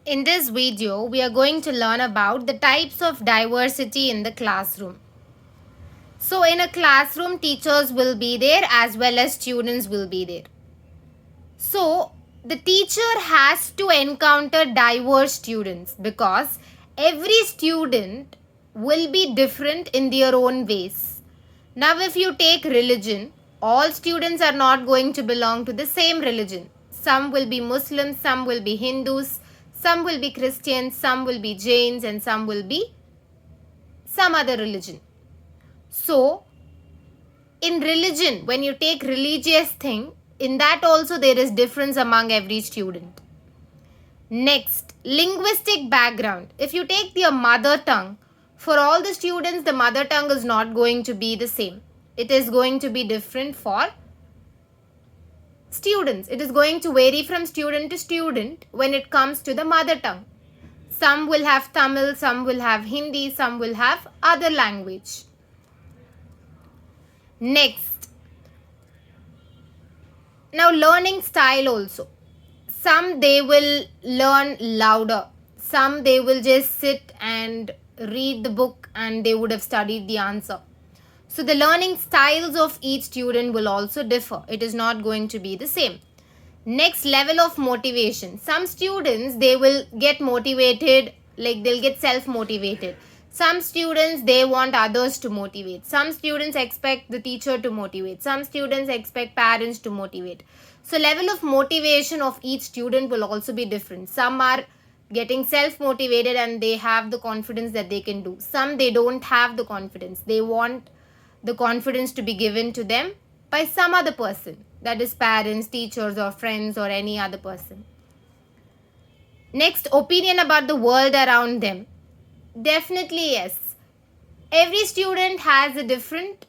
In this video, we are going to learn about the types of diversity in the classroom. So, in a classroom, teachers will be there as well as students will be there. So, the teacher has to encounter diverse students because every student will be different in their own ways. Now, if you take religion, all students are not going to belong to the same religion. Some will be Muslims, some will be Hindus, some will be Christians, some will be Jains, and some will be some other religion. So, in religion, when you take religious thing, in that also there is difference among every student. Next, linguistic background. If you take your mother tongue, for all the students, the mother tongue is not going to be the same. It is going to be different for students. It is going to vary from student to student when it comes to the mother tongue. Some will have Tamil, some will have Hindi, some will have other language. Next, now learning style also. Some they will learn louder, some they will just sit and read the book and they would have studied the answer. So the learning styles of each student will also differ. It is not going to be the same. Next, level of motivation. Some students, they will get motivated, like they'll get self-motivated. Some students, they want others to motivate. Some students expect the teacher to motivate. Some students expect parents to motivate. So level of motivation of each student will also be different. Some are getting self-motivated and they have the confidence that they can do. Some, they don't have the confidence. They want the confidence to be given to them by some other person. That is parents, teachers or friends or any other person. Next, opinion about the world around them. Definitely yes. Every student has a different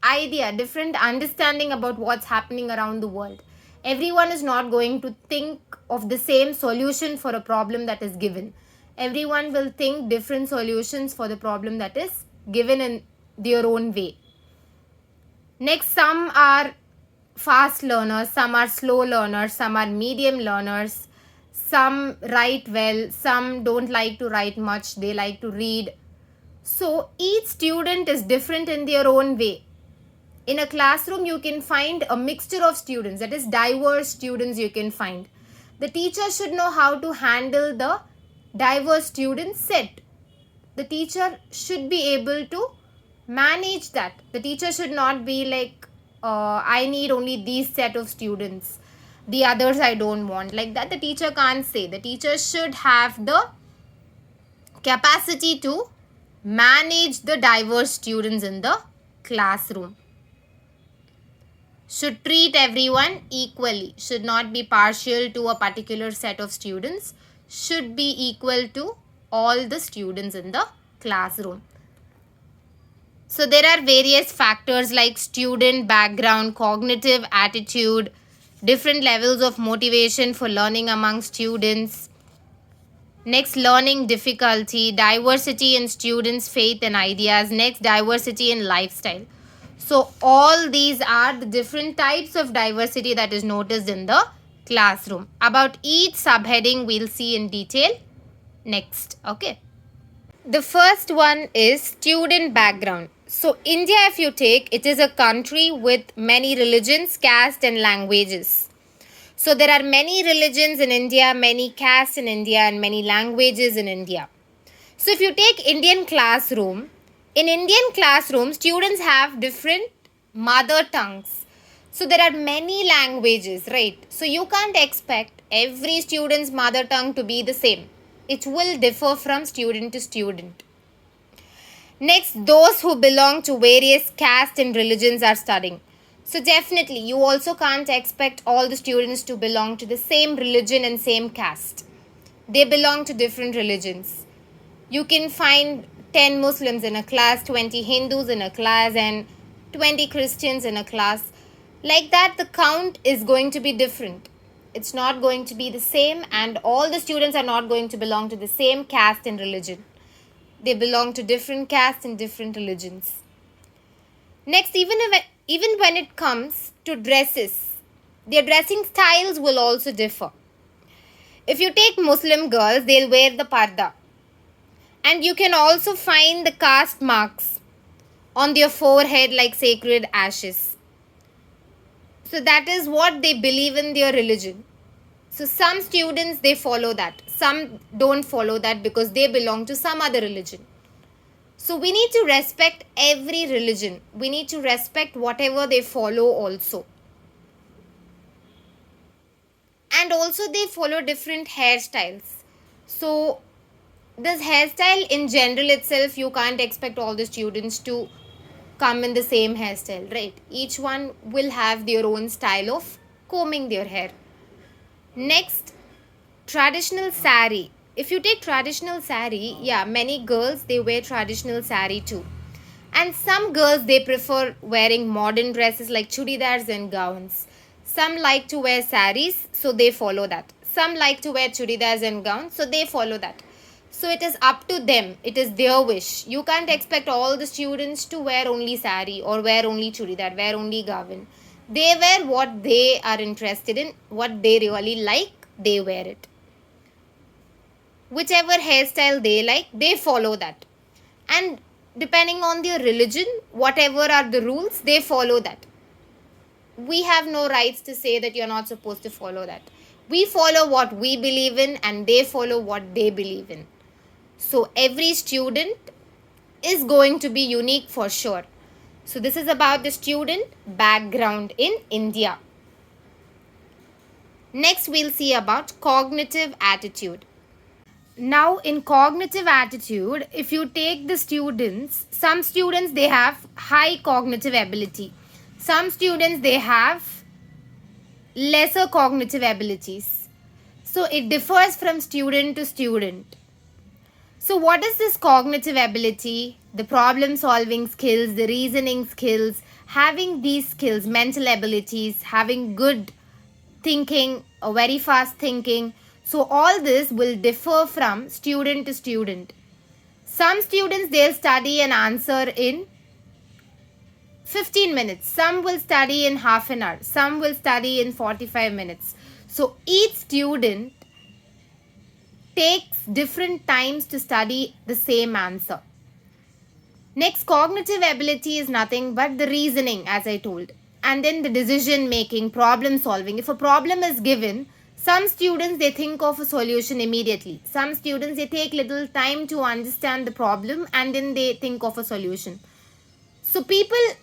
idea, different understanding about what's happening around the world. Everyone is not going to think of the same solution for a problem that is given. Everyone will think different solutions for the problem that is given in their own way. Next, some are fast learners, some are slow learners, some are medium learners, some write well, some don't like to write much, they like to read. So each student is different in their own way. In a classroom, you can find a mixture of students, that is diverse students you can find. The teacher should know how to handle the diverse student set. The teacher should be able to manage that. The teacher should not be like, I need only these set of students, the others I don't want. Like that, the teacher can't say. The teacher should have the capacity to manage the diverse students in the classroom. Should treat everyone equally, should not be partial to a particular set of students, should be equal to all the students in the classroom. So there are various factors like student background, cognitive attitude, different levels of motivation for learning among students. Next, learning difficulty, diversity in students' faith and ideas. Next, diversity in lifestyle. So all these are the different types of diversity that is noticed in the classroom. About each subheading we'll see in detail next. Okay. The first one is student background. So India, if you take, it is a country with many religions, caste and languages. So there are many religions in India, many castes in India and many languages in India. So if you take Indian classroom, in Indian classroom, students have different mother tongues. So there are many languages, right? So you can't expect every student's mother tongue to be the same. It will differ from student to student. Next, those who belong to various castes and religions are studying. So definitely, you also can't expect all the students to belong to the same religion and same caste. They belong to different religions. You can find 10 Muslims in a class, 20 Hindus in a class and 20 Christians in a class. Like that, the count is going to be different. It's not going to be the same and all the students are not going to belong to the same caste and religion. They belong to different castes and different religions. Next, even when it comes to dresses, their dressing styles will also differ. If you take Muslim girls, they'll wear the parda. And you can also find the caste marks on their forehead like sacred ashes. So that is what they believe in their religion. So some students, they follow that. Some don't follow that because they belong to some other religion. So we need to respect every religion. We need to respect whatever they follow also. And also they follow different hairstyles. So this hairstyle in general itself, you can't expect all the students to come in the same hairstyle, right? Each one will have their own style of combing their hair. Next, traditional sari. If you take traditional sari, yeah, many girls, they wear traditional sari too. And some girls, they prefer wearing modern dresses like chudidars and gowns. Some like to wear saris, so they follow that. Some like to wear chudidars and gowns, so they follow that. So it is up to them. It is their wish. You can't expect all the students to wear only sari or wear only chudidar, wear only gown. They wear what they are interested in, what they really like, they wear it. Whichever hairstyle they like, they follow that. And depending on their religion, whatever are the rules, they follow that. We have no rights to say that you're not supposed to follow that. We follow what we believe in and they follow what they believe in. So every student is going to be unique for sure. So this is about the student background in India. Next, we'll see about cognitive attitude. Now, in cognitive attitude, if you take the students, some students, they have high cognitive ability. Some students, they have lesser cognitive abilities. So it differs from student to student. So what is this cognitive ability? The problem solving skills, the reasoning skills, having these skills, mental abilities, having good thinking, a very fast thinking. So all this will differ from student to student. Some students, they'll study an answer in 15 minutes. Some will study in half an hour. Some will study in 45 minutes. So each student takes different times to study the same answer. Next, cognitive ability is nothing but the reasoning, as I told. And then the decision making, problem solving. If a problem is given, some students, they think of a solution immediately. Some students, they take little time to understand the problem and then they think of a solution. So the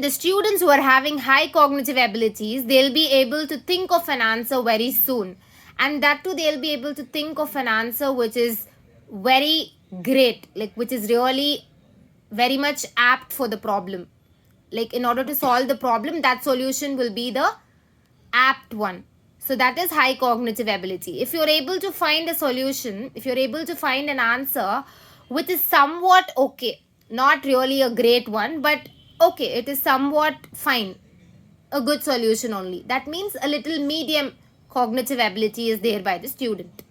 students who are having high cognitive abilities, they'll be able to think of an answer very soon. And that too, they'll be able to think of an answer which is very great, which is really very much apt for the problem. In order to solve the problem, that solution will be the apt one. So that is high cognitive ability. If you're able to find a solution, if you're able to find an answer which is somewhat okay, not really a great one, but okay, it is somewhat fine, a good solution only. That means a little medium cognitive ability is there by the student.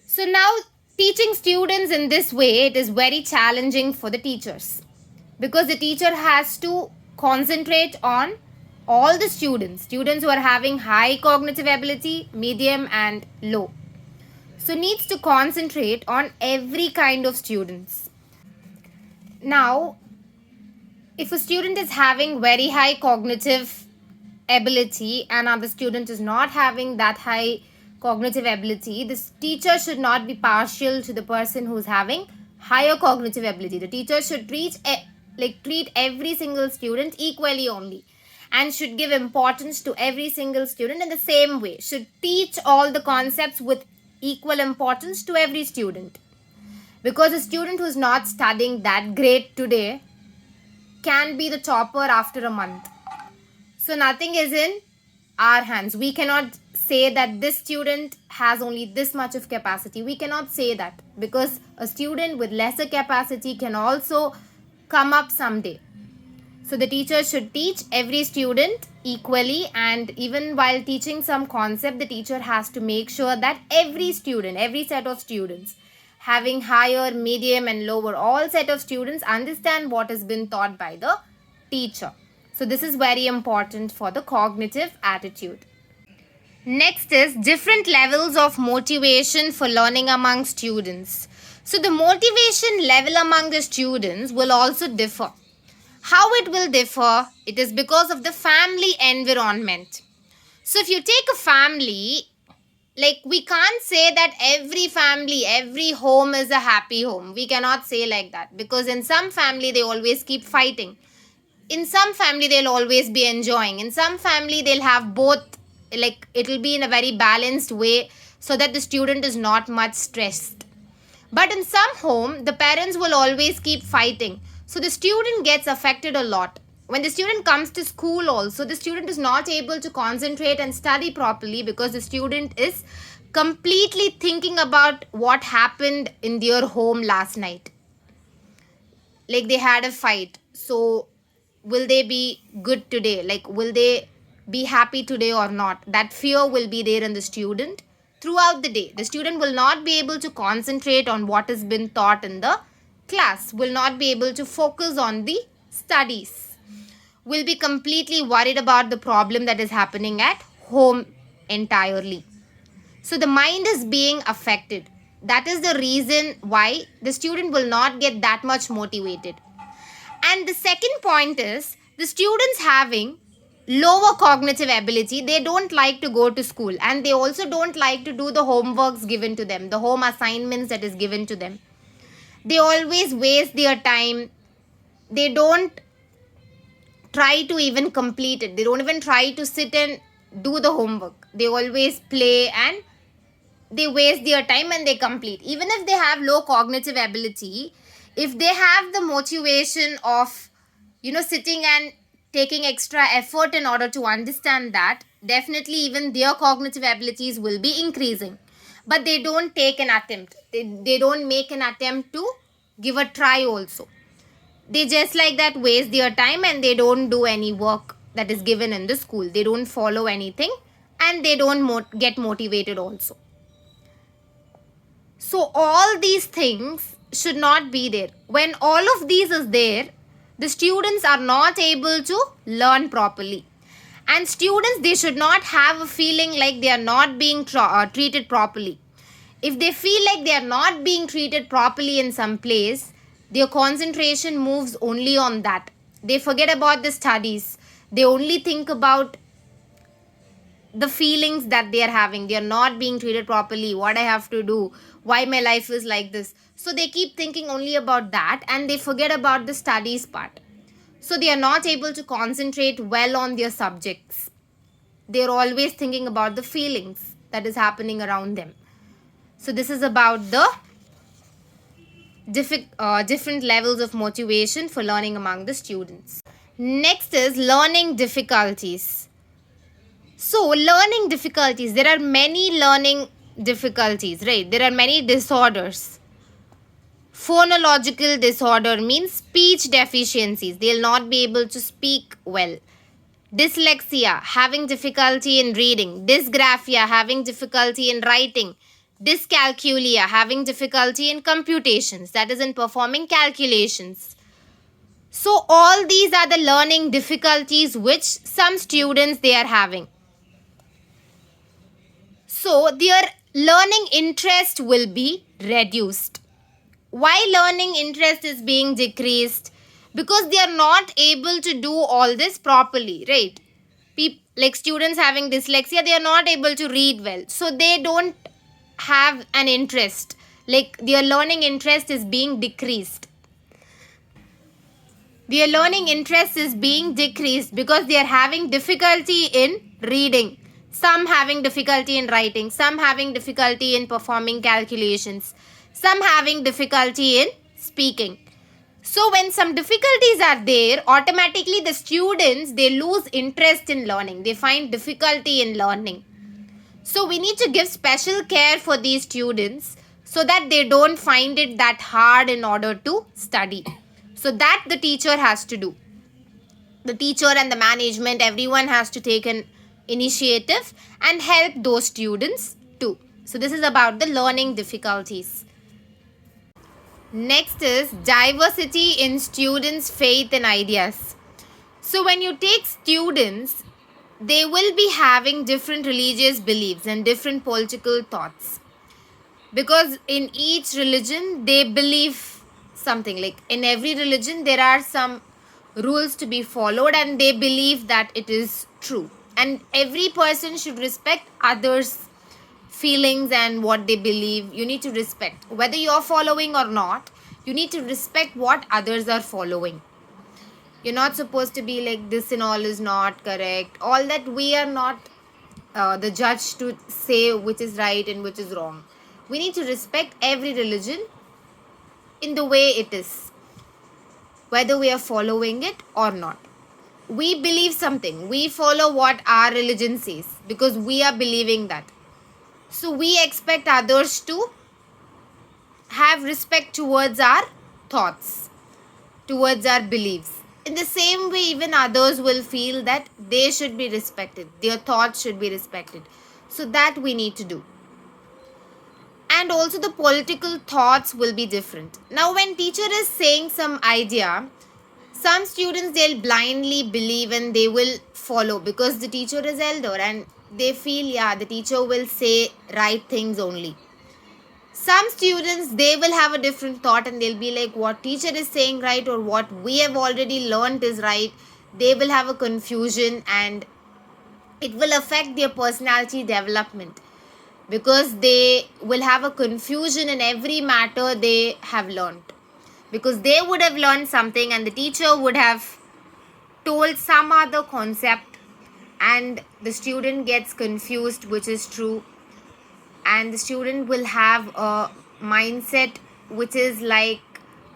So now teaching students in this way, it is very challenging for the teachers because the teacher has to concentrate on all the students who are having high cognitive ability, medium and low. So needs to concentrate on every kind of students. Now, if a student is having very high cognitive ability and another student is not having that high cognitive ability, this teacher should not be partial to the person who's having higher cognitive ability. The teacher should treat every single student equally only and should give importance to every single student in the same way. Should teach all the concepts with equal importance to every student. Because a student who's not studying that great today can be the topper after a month. So nothing is in our hands. We cannot say that this student has only this much of capacity. We cannot say that because a student with lesser capacity can also come up someday. So the teacher should teach every student equally, and even while teaching some concept, the teacher has to make sure that every student, every set of students having higher, medium and lower, all set of students understand what has been taught by the teacher. So this is very important for the cognitive attitude. Next is different levels of motivation for learning among students. So the motivation level among the students will also differ. How it will differ? It is because of the family environment. So if you take a family, like we can't say that every family, every home is a happy home. We cannot say like that, because in some family they always keep fighting. In some family they'll always be enjoying. In some family they'll have both, like it will be in a very balanced way, so that the student is not much stressed. But in some home, the parents will always keep fighting. So the student gets affected a lot. When the student comes to school also, the student is not able to concentrate and study properly, because the student is completely thinking about what happened in their home last night. Like they had a fight. So will they be good today? Like will they be happy today or not? That fear will be there in the student throughout the day. The student will not be able to concentrate on what has been taught in the class, will not be able to focus on the studies, will be completely worried about the problem that is happening at home entirely. So the mind is being affected. That is the reason why the student will not get that much motivated. And the second point is the students having lower cognitive ability, they don't like to go to school, and they also don't like to do the homeworks given to them, the home assignments that is given to them. They always waste their time. They don't try to even complete it. They don't even try to sit and do the homework. They always play and they waste their time and they complete. Even if they have low cognitive ability, if they have the motivation of, sitting and taking extra effort in order to understand that, definitely even their cognitive abilities will be increasing. But they don't take an attempt. They don't make an attempt to give a try also. They just like that waste their time and they don't do any work that is given in the school. They don't follow anything and they don't get motivated also. So all these things should not be there. When all of these is there, the students are not able to learn properly. And students, they should not have a feeling like they are not being treated properly. If they feel like they are not being treated properly in some place, their concentration moves only on that. They forget about the studies. They only think about the feelings that they are having. They are not being treated properly. What I have to do, why my life is like this. So they keep thinking only about that and they forget about the studies part. So they are not able to concentrate well on their subjects. They are always thinking about the feelings that is happening around them. So this is about the different levels of motivation for learning among the students. Next is learning difficulties. So learning difficulties, there are many learning difficulties, right? There are many disorders. Phonological disorder means speech deficiencies. They'll not be able to speak well. Dyslexia, having difficulty in reading. Dysgraphia, having difficulty in writing. Dyscalculia, having difficulty in computations, that is in performing calculations. So all these are the learning difficulties which some students they are having. So their learning interest will be reduced. Why learning interest is being decreased? Because they are not able to do all this properly, right? Like students having dyslexia, they are not able to read well. So they don't have an interest. Like their learning interest is being decreased. Their learning interest is being decreased because they are having difficulty in reading. Some having difficulty in writing. Some having difficulty in performing calculations. Some having difficulty in speaking. So when some difficulties are there, automatically the students, they lose interest in learning. They find difficulty in learning. So we need to give special care for these students so that they don't find it that hard in order to study. So that the teacher has to do. The teacher and the management, everyone has to take an initiative and help those students too. So this is about the learning difficulties. Next is diversity in students' faith and ideas. So when you take students, they will be having different religious beliefs and different political thoughts, because in each religion they believe something. Like in every religion there are some rules to be followed and they believe that it is true, and every person should respect others feelings and what they believe. You need to respect whether you're following or not. You need to respect what others are following. You're not supposed to be like this and all is not correct, all that. We are not the judge to say which is right and which is wrong. We need to respect every religion in the way it is, whether we are following it or not. We believe something, we follow what our religion says because we are believing that. So we expect others to have respect towards our thoughts, towards our beliefs. In the same way, even others will feel that they should be respected, their thoughts should be respected. So that we need to do. And also the political thoughts will be different. Now when teacher is saying some idea, some students they'll blindly believe and they will follow because the teacher is elder and they feel yeah the teacher will say right things only. Some students they will have a different thought and they'll be like what teacher is saying right or what we have already learned is right. They will have a confusion and it will affect their personality development, because they will have a confusion in every matter they have learned, because they would have learned something and the teacher would have told some other concept and the student gets confused which is true, and the student will have a mindset which is like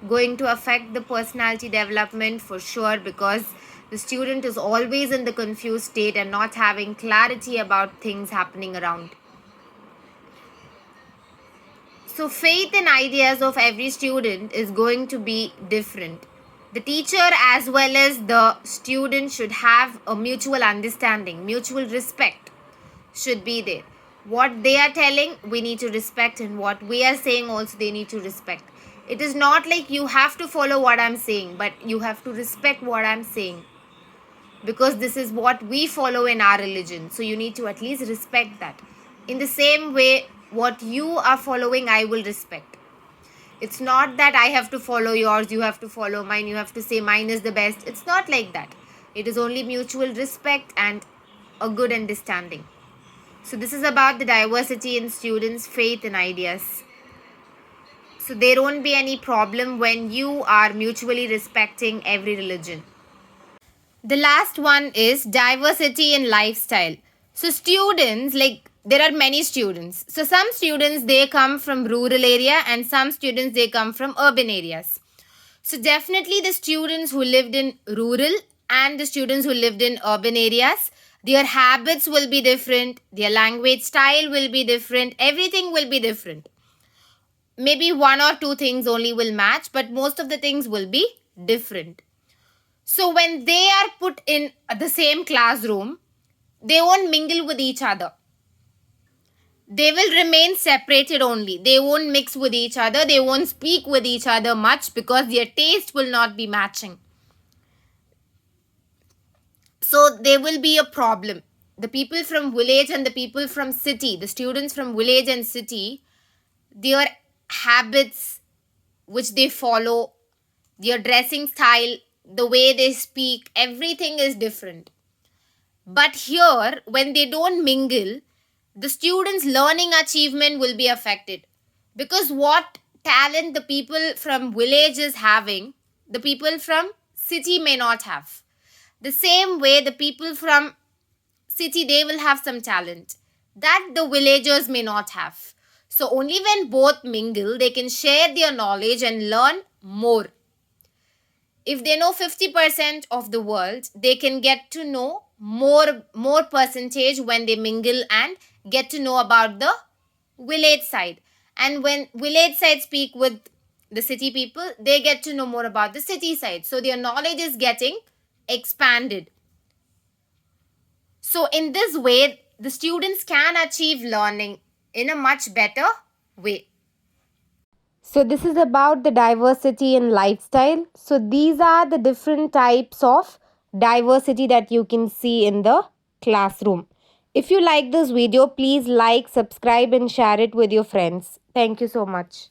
going to affect the personality development for sure, because the student is always in the confused state and not having clarity about things happening around. So faith and ideas of every student is going to be different. The teacher as well as the student should have a mutual understanding, mutual respect should be there. What they are telling, we need to respect, and what we are saying also they need to respect. It is not like you have to follow what I'm saying, but you have to respect what I'm saying, because this is what we follow in our religion. So you need to at least respect that. In the same way, what you are following, I will respect. It's not that I have to follow yours, you have to follow mine, you have to say mine is the best. It's not like that. It is only mutual respect and a good understanding. So this is about the diversity in students' faith and ideas. So there won't be any problem when you are mutually respecting every religion. The last one is diversity in lifestyle. So students, like there are many students. So some students they come from rural area and some students they come from urban areas. So definitely the students who lived in rural and the students who lived in urban areas, their habits will be different, their language style will be different, everything will be different. Maybe one or two things only will match, but most of the things will be different. So when they are put in the same classroom, they won't mingle with each other. They will remain separated only. They won't mix with each other. They won't speak with each other much because their taste will not be matching. So there will be a problem. The people from village and the people from city, the students from village and city, their habits which they follow, their dressing style, the way they speak, everything is different. But here, when they don't mingle, the students' learning achievement will be affected. Because what talent the people from village is having, the people from city may not have. The same way, the people from city, they will have some talent that the villagers may not have. So only when both mingle, they can share their knowledge and learn more. If they know 50% of the world, they can get to know more percentage when they mingle and get to know about the village side. And when village side speak with the city people, they get to know more about the city side. So their knowledge is getting expanded. So in this way, the students can achieve learning in a much better way. So this is about the diversity in lifestyle. So these are the different types of diversity that you can see in the classroom. If you like this video, please like, subscribe and share it with your friends. Thank you so much.